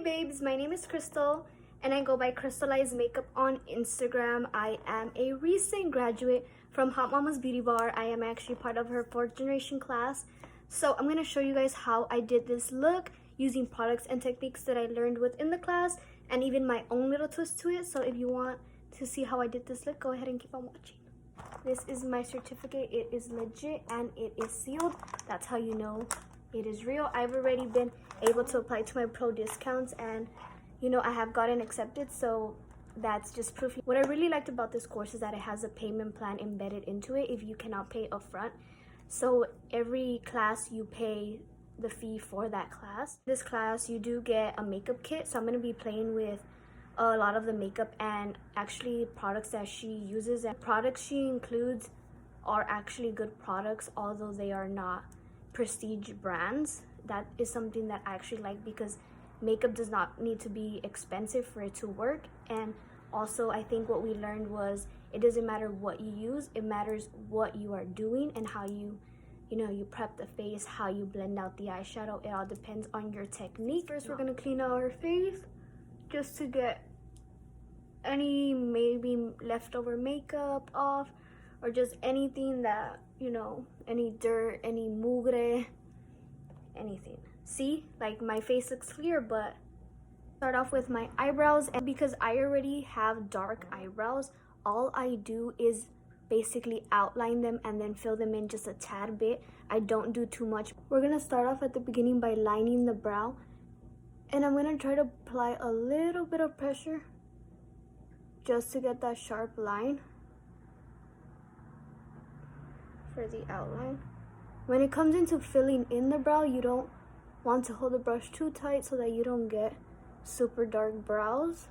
babes, my name is Crystal and I go by Crystalized Makeup on Instagram. I am a recent graduate from Hot Mama's Beauty Bar. I am actually part of her 4th generation class. So I'm going to show you guys how I did this look using products and techniques that I learned within the class and even my own little twist to it. So if you want to see how I did this look, go ahead and keep on watching. This is my certificate. It is legit and it is sealed. That's how you know it is real. I've already been able to apply to my pro discounts and I have gotten accepted, so that's just proof. What I really liked about this course is that it has a payment plan embedded into it if you cannot pay upfront. So every class you pay the fee for that class. This class you do get a makeup kit, so I'm going to be playing with a lot of the makeup and actually products that she uses, and products she includes are actually good products, although they are not prestige brands. That is something that I actually like because makeup does not need to be expensive for it to work. And also I think what we learned was it doesn't matter what you use, it matters what you are doing and how you prep the face, how you blend out the eyeshadow. It all depends on your technique. First we're going to clean out our face just to get any maybe leftover makeup off, or just anything that any dirt, any mugre, anything. See, like my face looks clear, but start off with my eyebrows. And because I already have dark eyebrows, all I do is basically outline them and then fill them in just a tad bit. I don't do too much. We're gonna start off at the beginning by lining the brow, and I'm gonna try to apply a little bit of pressure just to get that sharp line for the outline. When it comes into filling in the brow, you don't want to hold the brush too tight so that you don't get super dark brows.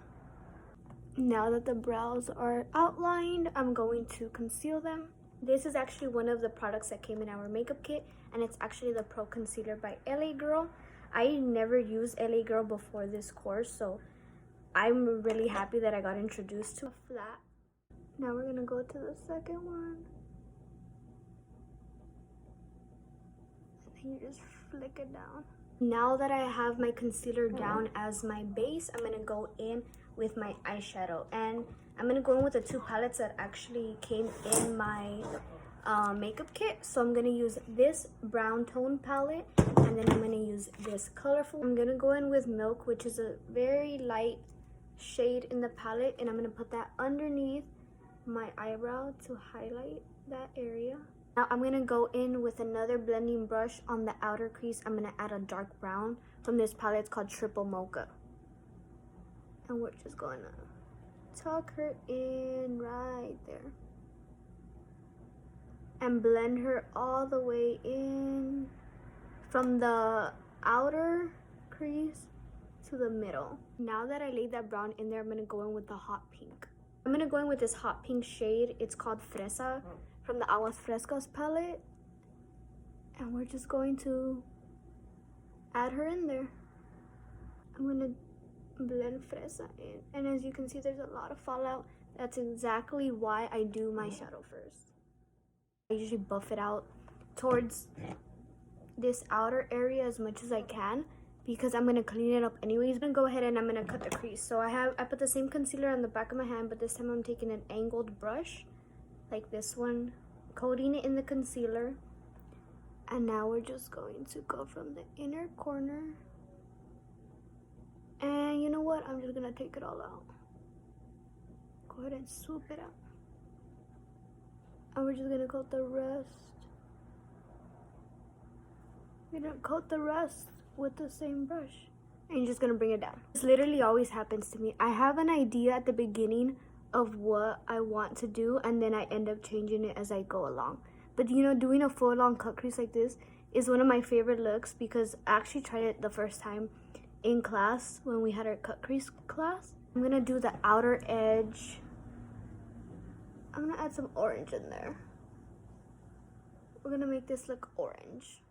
Now that the brows are outlined, I'm going to conceal them. This is actually one of the products that came in our makeup kit, and it's actually the Pro Concealer by LA Girl. I never used LA Girl before this course, so I'm really happy that I got introduced to a flat. Now we're gonna go to the second one. And then you just flick it down. Now that I have my concealer down as my base, I'm gonna go in with my eyeshadow, and I'm gonna go in with the 2 palettes that actually came in my makeup kit. So I'm gonna use this brown tone palette, and then I'm gonna use this colorful. I'm gonna go in with Milk, which is a very light shade in the palette, and I'm gonna put that underneath my eyebrow to highlight that area. Now I'm gonna go in with another blending brush on the outer crease. I'm gonna add a dark brown from this palette. It's called Triple Mocha, and we're just gonna tuck her in right there and blend her all the way in from the outer crease to the middle. Now that I laid that brown in there, I'm gonna go in with the hot pink. I'm gonna go in with this hot pink shade. It's called Fresa from the Aguas Frescas palette, and we're just going to add her in there. I'm gonna blend Fresa in, and as you can see, there's a lot of fallout. That's exactly why I do my shadow first. I usually buff it out towards this outer area as much as I can because I'm gonna clean it up anyways. I'm gonna go ahead and I'm gonna cut the crease. So I put the same concealer on the back of my hand, but this time I'm taking an angled brush like this one, coating it in the concealer, and now we're just going to go from the inner corner, and you know what, I'm just gonna take it all out. Go ahead and swoop it out, and we're just gonna coat the rest. We're gonna coat the rest with the same brush, and you're just gonna bring it down. This literally always happens to me. I have an idea at the beginning of what I want to do, and then I end up changing it as I go along. But doing a full long cut crease like this is one of my favorite looks because I actually tried it the first time in class when we had our cut crease class. I'm gonna do the outer edge. I'm gonna add some orange in there. We're gonna make this look orange.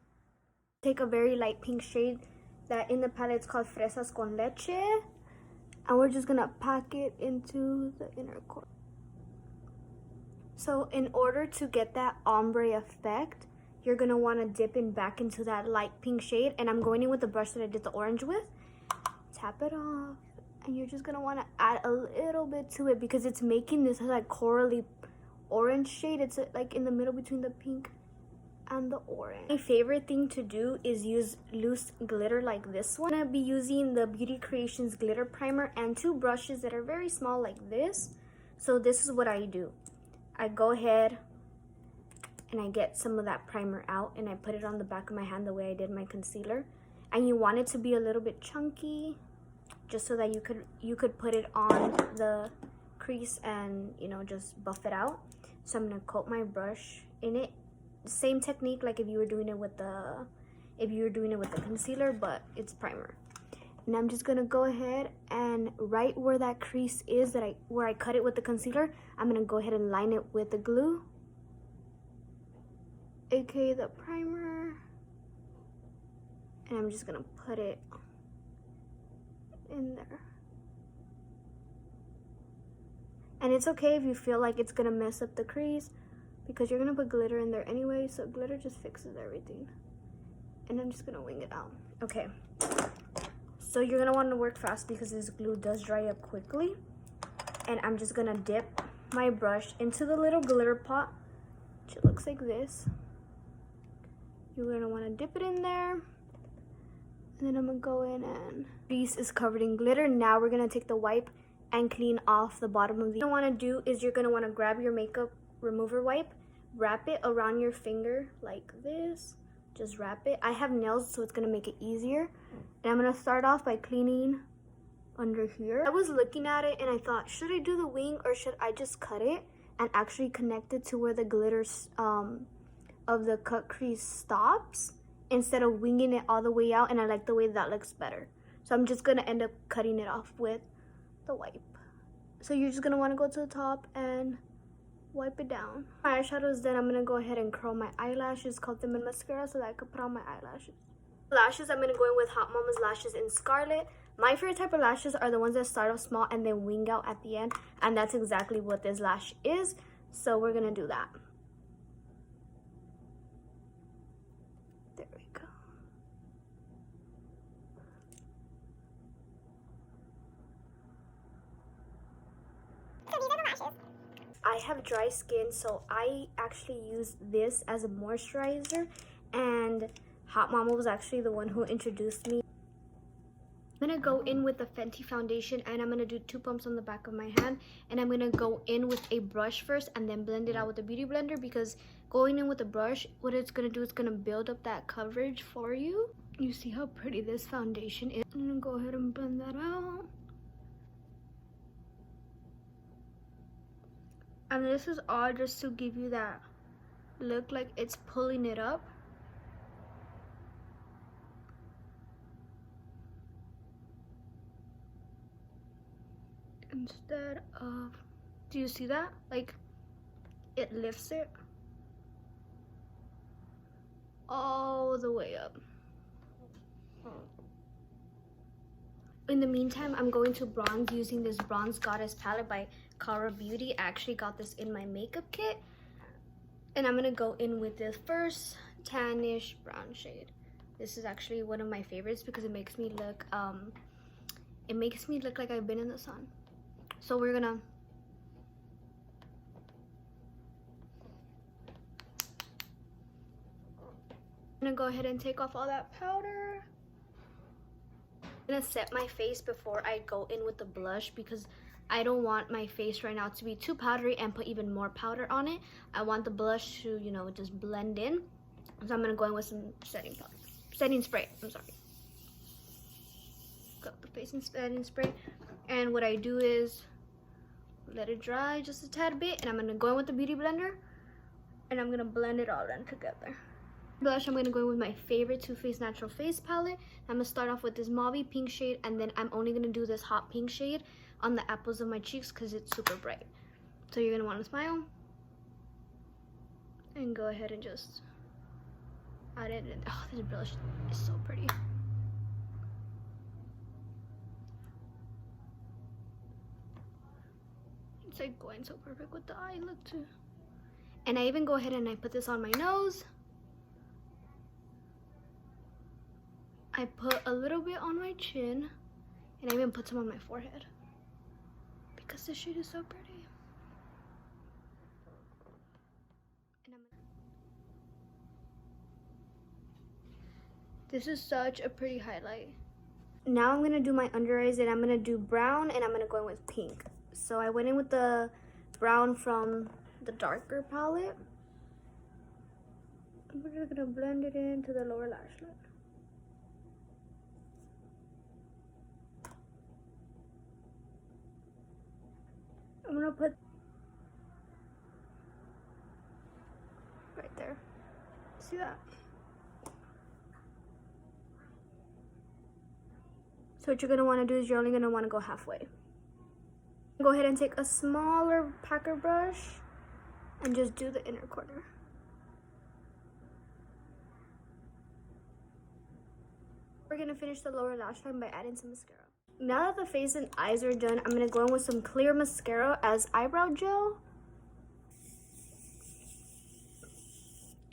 Take a very light pink shade that in the palette is called Fresas con Leche, and we're just gonna pack it into the inner corner. So in order to get that ombre effect, you're gonna wanna dip in back into that light pink shade, and I'm going in with the brush that I did the orange with tap it off, and you're just gonna want to add a little bit to it because it's making this like corally orange shade. It's like in the middle between the pink and the orange. My favorite thing to do is use loose glitter like this one. I'm gonna be using the Beauty Creations glitter primer and 2 brushes that are very small like this. So this is what I do. I go ahead and I get some of that primer out and I put it on the back of my hand the way I did my concealer. And you want it to be a little bit chunky just so that you could put it on the crease and, you know, just buff it out. So I'm gonna coat my brush in it. Same technique like if you were doing it with the concealer, but it's primer. And I'm just gonna go ahead and right where that crease is where I cut it with the concealer, I'm gonna go ahead and line it with the glue, aka the primer, and I'm just gonna put it in there. And it's okay if you feel like it's gonna mess up the crease because you're gonna put glitter in there anyway, so glitter just fixes everything. And I'm just gonna wing it out. Okay, so you're gonna want to work fast because this glue does dry up quickly. And I'm just gonna dip my brush into the little glitter pot, which looks like this. You're gonna want to dip it in there, and then I'm gonna go in and piece is covered in glitter. Now we're gonna take the wipe and clean off the bottom of the. What you want to do is you're gonna want to grab your makeup remover wipe, wrap it around your finger like this. Just wrap it. I have nails, so it's gonna make it easier. And I'm gonna start off by cleaning under here. I was looking at it and I thought, should I do the wing or should I just cut it and actually connect it to where the glitter of the cut crease stops instead of winging it all the way out, and I like the way that looks better. So I'm just gonna end up cutting it off with the wipe. So you're just gonna wanna go to the top and wipe it down. My eyeshadow is done. I'm gonna go ahead and curl my eyelashes, cut them in mascara so that I could put on my eyelashes. Lashes, I'm gonna go in with Hot Mama's Lashes in Scarlet. My favorite type of lashes are the ones that start off small and then wing out at the end, and that's exactly what this lash is. So we're gonna do that. There we go. So these are the lashes. I have dry skin, so I actually use this as a moisturizer, and Hot Mama was actually the one who introduced me. I'm gonna go in with the Fenty foundation, and I'm gonna do 2 pumps on the back of my hand, and I'm gonna go in with a brush first and then blend it out with a beauty blender, because going in with a brush, what it's gonna do is gonna build up that coverage for you. You see how pretty this foundation is. I'm gonna go ahead and blend that out. And this is all just to give you that look like it's pulling it up. Instead of, do you see that? Like, it lifts it all the way up. In the meantime, I'm going to bronze using this Bronze Goddess palette by Kara Beauty. I actually got this in my makeup kit. And I'm gonna go in with this first tannish brown shade. This is actually one of my favorites because it makes me look like I've been in the sun. So we're gonna go ahead and take off all that powder. I'm gonna set my face before I go in with the blush because I don't want my face right now to be too powdery and put even more powder on it. I want the blush to, you know, just blend in. So I'm gonna go in with some setting spray. I'm sorry. Got the face and setting spray. And what I do is let it dry just a tad bit, and I'm gonna go in with the beauty blender and I'm gonna blend it all in together. Blush, I'm gonna go in with my favorite Too Faced Natural Face palette. I'm gonna start off with this mauvey pink shade, and then I'm only gonna do this hot pink shade on the apples of my cheeks because it's super bright. So you're gonna want to smile and go ahead and just add it in. Oh, this blush is so pretty. It's like going so perfect with the eye look too. And I even go ahead and I put this on my nose. I put a little bit on my chin, And I even put some on my forehead because this shade is so pretty. This is such a pretty highlight. Now I'm gonna do my under eyes, and I'm gonna do brown, and I'm gonna go in with pink. So I went in with the brown from the darker palette. We're just gonna blend it into the lower lash line. I'm gonna put right there. See that? So what you're gonna wanna do is you're only gonna wanna go halfway. Go ahead and take a smaller packer brush and just do the inner corner. We're gonna finish the lower lash line by adding some mascara. Now that the face and eyes are done, I'm gonna go in with some clear mascara as eyebrow gel.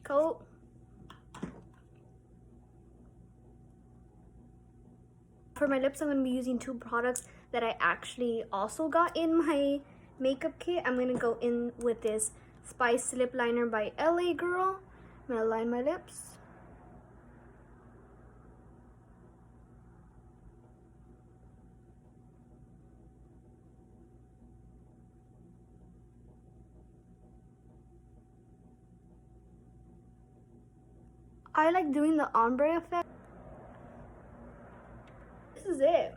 Coat. For my lips, I'm gonna be using two products that I actually also got in my makeup kit. I'm gonna go in with this Spice Lip Liner by LA Girl. I'm gonna line my lips. I like doing the ombre effect. This is it.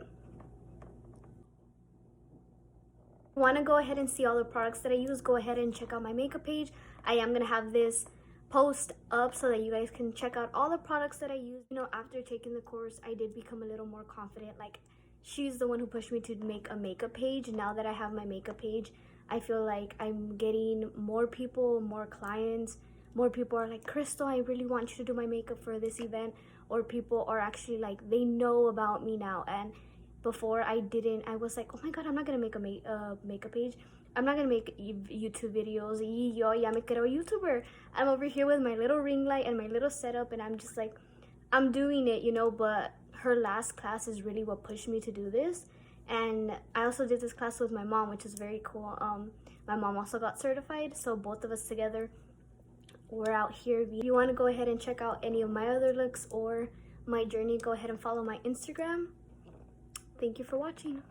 Want to go ahead and see all the products that I use, go ahead and check out my makeup page. I am gonna have this post up so that you guys can check out all the products that I use. You know, after taking the course, I did become a little more confident. Like, she's the one who pushed me to make a makeup page. Now that I have my makeup page, I feel like I'm getting more people, more clients. More people are like, Crystal, I really want you to do my makeup for this event. Or people are actually like, they know about me now. And before I didn't, I was like, oh my god, I'm not gonna make a makeup page. I'm not gonna make YouTube videos. Yo, ya me creo YouTuber. I'm over here with my little ring light and my little setup, and I'm just like, I'm doing it, you know. But her last class is really what pushed me to do this. And I also did this class with my mom, which is very cool. My mom also got certified, so both of us together, we're out here. If you want to go ahead and check out any of my other looks or my journey, go ahead and follow my Instagram. Thank you for watching.